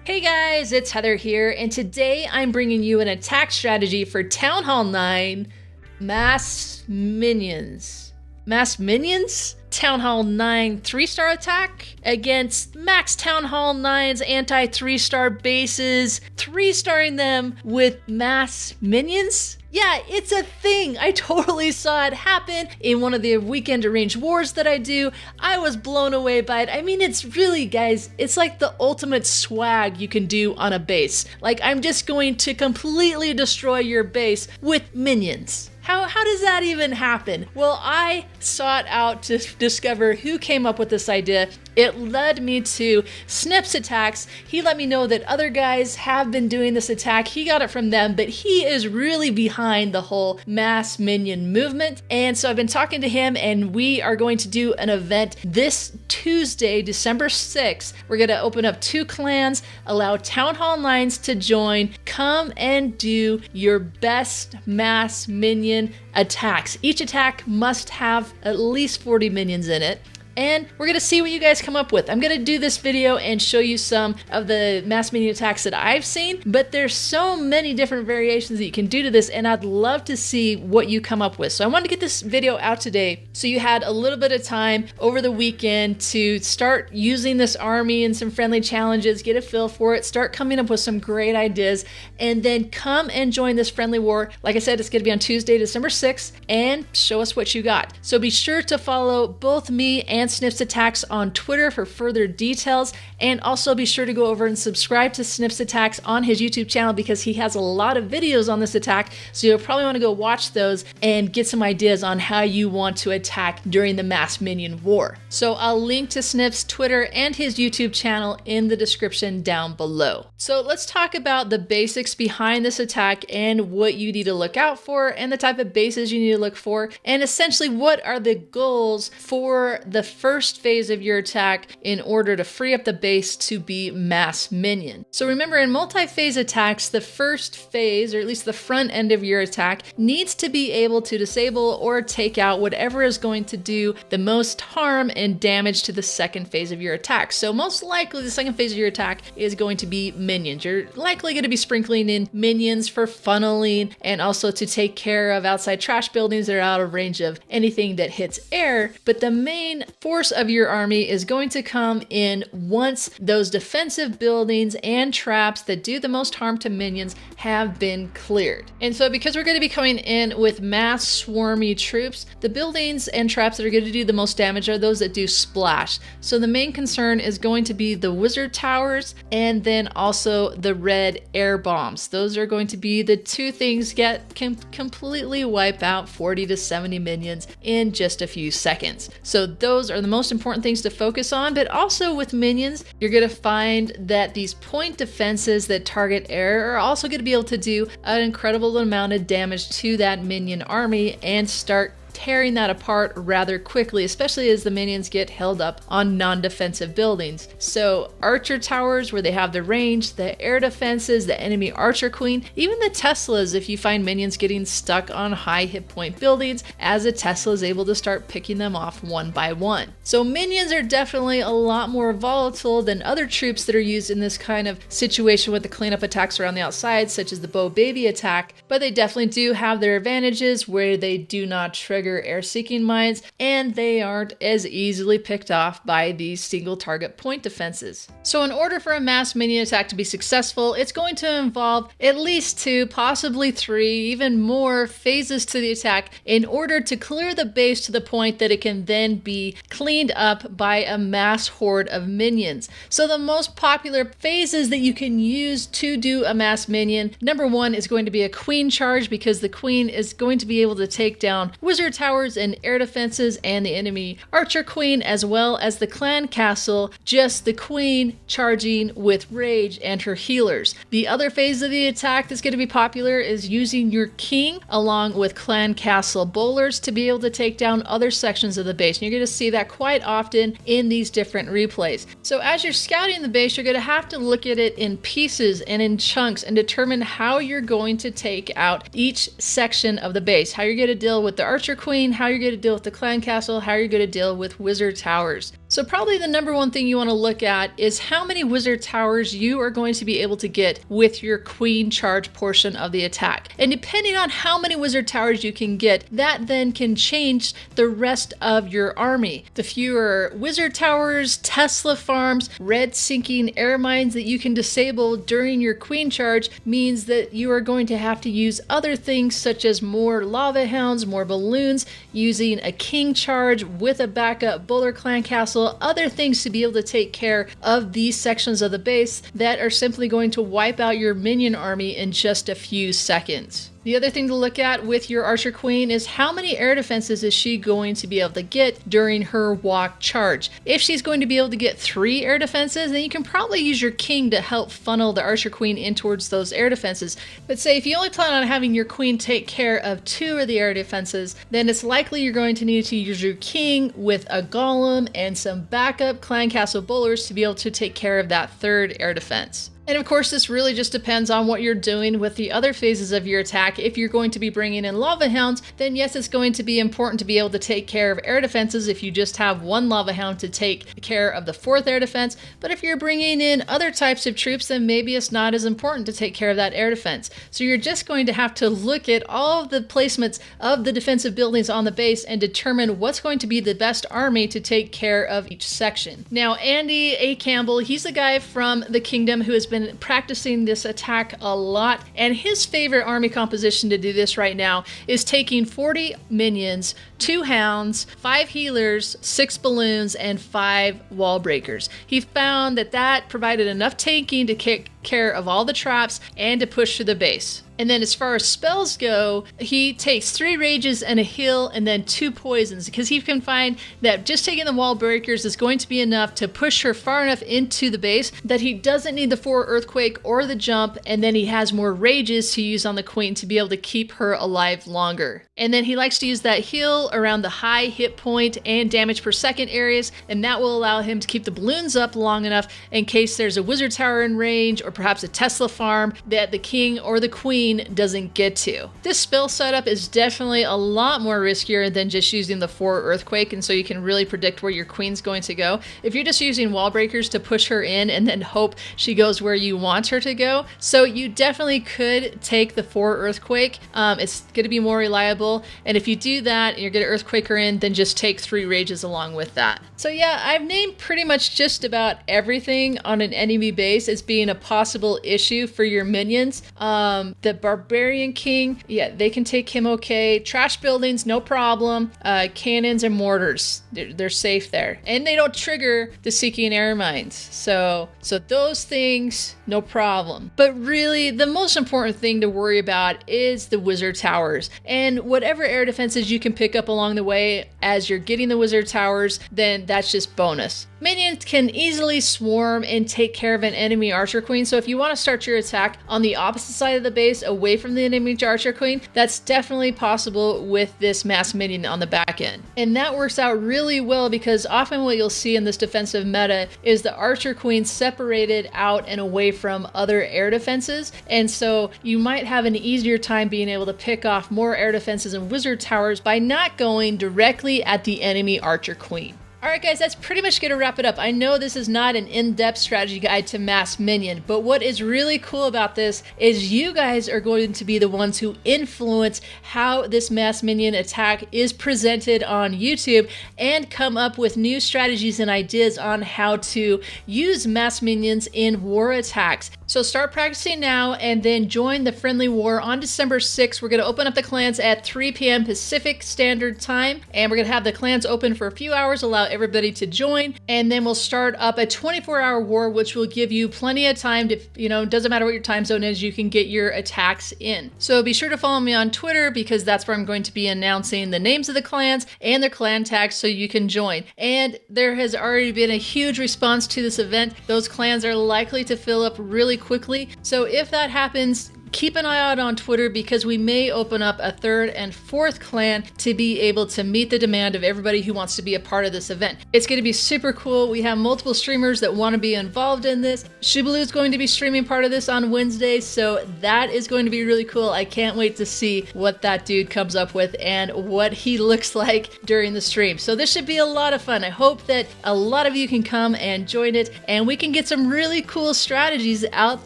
Hey guys, it's Heather here, and today I'm bringing you an attack strategy for Town Hall 9 Mass Minions. Mass Minions? Town Hall 9 3-star attack against Max Town Hall 9's anti 3-star bases, 3-starring them with Mass Minions? Yeah, it's a thing. I totally saw it happen in one of the weekend arranged wars that I do. I was blown away by it. I mean, it's really, guys, it's like the ultimate swag you can do on a base. Like, I'm just going to completely destroy your base with minions. How does that even happen? Well, I sought out to discover who came up with this idea. It led me to Snip's attacks. He let me know that other guys have been doing this attack. He got it from them, but he is really behind the whole mass minion movement. And so I've been talking to him, and we are going to do an event this Tuesday, December 6th. We're going to open up 2 clans, allow Town Hall 9s to join. Come and do your best mass minion attacks. Each attack must have at least 40 minions in it. And we're going to see what you guys come up with. I'm going to do this video and show you some of the mass minion attacks that I've seen, but there's so many different variations that you can do to this, and I'd love to see what you come up with. So I wanted to get this video out today so you had a little bit of time over the weekend to start using this army in some friendly challenges, get a feel for it, start coming up with some great ideas, and then come and join this friendly war. Like I said, it's going to be on Tuesday, December 6th, and show us what you got. So be sure to follow both me and Snip's Attacks on Twitter for further details, and also be sure to go over and subscribe to Snip's Attacks on his YouTube channel because he has a lot of videos on this attack, so you'll probably want to go watch those and get some ideas on how you want to attack during the mass minion war. So I'll link to Snip's Twitter and his YouTube channel in the description down below. So let's talk about the basics behind this attack and what you need to look out for and the type of bases you need to look for, and essentially what are the goals for the first phase of your attack in order to free up the base to be mass minion. So remember, in multi-phase attacks, the first phase, or at least the front end of your attack, needs to be able to disable or take out whatever is going to do the most harm and damage to the second phase of your attack. So most likely the second phase of your attack is going to be minions. You're likely going to be sprinkling in minions for funneling and also to take care of outside trash buildings that are out of range of anything that hits air, but the main force of your army is going to come in once those defensive buildings and traps that do the most harm to minions have been cleared. And so because we're going to be coming in with mass swarmy troops, the buildings and traps that are going to do the most damage are those that do splash. So the main concern is going to be the wizard towers and then also the red air bombs. Those are going to be the 2 things that can completely wipe out 40 to 70 minions in just a few seconds. So those are the most important things to focus on, but also with minions, you're going to find that these point defenses that target air are also going to be able to do an incredible amount of damage to that minion army and start tearing that apart rather quickly, especially as the minions get held up on non-defensive buildings. So archer towers where they have the range, the air defenses, the enemy archer queen, even the Teslas if you find minions getting stuck on high hit point buildings, as a Tesla is able to start picking them off one by one. So minions are definitely a lot more volatile than other troops that are used in this kind of situation with the cleanup attacks around the outside, such as the bow baby attack, but they definitely do have their advantages where they do not trigger air-seeking mines, and they aren't as easily picked off by these single target point defenses. So in order for a mass minion attack to be successful, it's going to involve at least 2, possibly 3, even more phases to the attack in order to clear the base to the point that it can then be cleaned up by a mass horde of minions. So the most popular phases that you can use to do a mass minion, number 1 is going to be a queen charge, because the queen is going to be able to take down wizard towers and air defenses and the enemy archer queen, as well as the clan castle, just the queen charging with rage and her healers. The other phase of the attack that's going to be popular is using your king along with clan castle bowlers to be able to take down other sections of the base. And you're going to see that quite often in these different replays. So as you're scouting the base, you're going to have to look at it in pieces and in chunks and determine how you're going to take out each section of the base, how you're going to deal with the archer queen, how you're going to deal with the clan castle, how you're going to deal with wizard towers. So probably the number one thing you want to look at is how many wizard towers you are going to be able to get with your queen charge portion of the attack. And depending on how many wizard towers you can get, that then can change the rest of your army. The fewer wizard towers, Tesla farms, red sinking air mines that you can disable during your queen charge means that you are going to have to use other things such as more lava hounds, more balloons, using a king charge with a backup Bowler Clan Castle, other things to be able to take care of these sections of the base that are simply going to wipe out your minion army in just a few seconds. The other thing to look at with your Archer Queen is how many air defenses is she going to be able to get during her walk charge. If she's going to be able to get 3 air defenses, then you can probably use your King to help funnel the Archer Queen in towards those air defenses. But say if you only plan on having your Queen take care of 2 of the air defenses, then it's likely you're going to need to use your King with a Golem and some backup Clan Castle Bowlers to be able to take care of that 3rd air defense. And of course, this really just depends on what you're doing with the other phases of your attack. If you're going to be bringing in Lava Hounds, then yes, it's going to be important to be able to take care of air defenses if you just have 1 Lava Hound to take care of the 4th air defense. But if you're bringing in other types of troops, then maybe it's not as important to take care of that air defense. So you're just going to have to look at all of the placements of the defensive buildings on the base and determine what's going to be the best army to take care of each section. Now, Andy A. Campbell, he's the guy from the Kingdom who has been practicing this attack a lot, and his favorite army composition to do this right now is taking 40 minions, 2 hounds, 5 healers, 6 balloons, and 5 wall breakers. He found that that provided enough tanking to take care of all the traps and to push through the base. And then as far as spells go, he takes 3 rages and a heal and then 2 poisons, because he can find that just taking the wall breakers is going to be enough to push her far enough into the base that he doesn't need the 4 earthquake or the jump, and then he has more rages to use on the queen to be able to keep her alive longer. And then he likes to use that heal around the high hit point and damage per second areas, and that will allow him to keep the balloons up long enough in case there's a wizard tower in range or perhaps a Tesla farm that the king or the queen doesn't get to. This spell setup is definitely a lot more riskier than just using the 4 earthquake, and so you can really predict where your queen's going to go. If you're just using wall breakers to push her in and then hope she goes where you want her to go, so you definitely could take the 4 earthquake. It's going to be more reliable, and if you do that and you're going to earthquake her in, then just take 3 rages along with that. So yeah, I've named pretty much just about everything on an enemy base as being a possible issue for your minions. The Barbarian King, yeah, they can take him okay. Trash buildings, no problem. Cannons and mortars, they're safe there. And they don't trigger the Seeking Air Mines. So those things, no problem. But really, the most important thing to worry about is the wizard towers. And whatever air defenses you can pick up along the way as you're getting the wizard towers, then that's just bonus. Minions can easily swarm and take care of an enemy Archer Queen, so if you want to start your attack on the opposite side of the base, away from the enemy Archer Queen, that's definitely possible with this mass minion on the back end. And that works out really well because often what you'll see in this defensive meta is the Archer Queen separated out and away from other air defenses, and so you might have an easier time being able to pick off more air defenses and wizard towers by not going directly at the enemy Archer Queen. Alright guys, that's pretty much going to wrap it up. I know this is not an in-depth strategy guide to mass minion, but what is really cool about this is you guys are going to be the ones who influence how this mass minion attack is presented on YouTube and come up with new strategies and ideas on how to use mass minions in war attacks. So start practicing now and then join the friendly war on December 6th. We're going to open up the clans at 3 p.m. Pacific Standard Time, and we're going to have the clans open for a few hours, allow everybody to join, and then we'll start up a 24-hour war, which will give you plenty of time to, doesn't matter what your time zone is, you can get your attacks in. So be sure to follow me on Twitter because that's where I'm going to be announcing the names of the clans and their clan tags so you can join. And there has already been a huge response to this event. Those clans are likely to fill up really quickly. So if that happens, keep an eye out on Twitter because we may open up a third and fourth clan to be able to meet the demand of everybody who wants to be a part of this event. It's going to be super cool. We have multiple streamers that want to be involved in this. Shibaloo is going to be streaming part of this on Wednesday, so that is going to be really cool. I can't wait to see what that dude comes up with and what he looks like during the stream. So this should be a lot of fun. I hope that a lot of you can come and join it, and we can get some really cool strategies out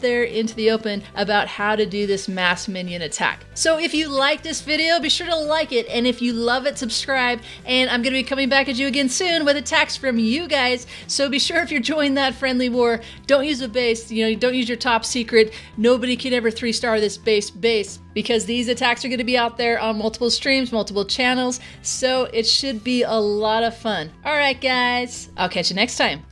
there into the open about how to do this mass minion attack. So if you like this video, be sure to like it, and if you love it, subscribe, and I'm going to be coming back at you again soon with attacks from you guys. So be sure if you're joining that friendly war, don't use a base, don't use your top secret. Nobody can ever 3-star this base because these attacks are going to be out there on multiple streams, multiple channels, so it should be a lot of fun. All right, guys, I'll catch you next time.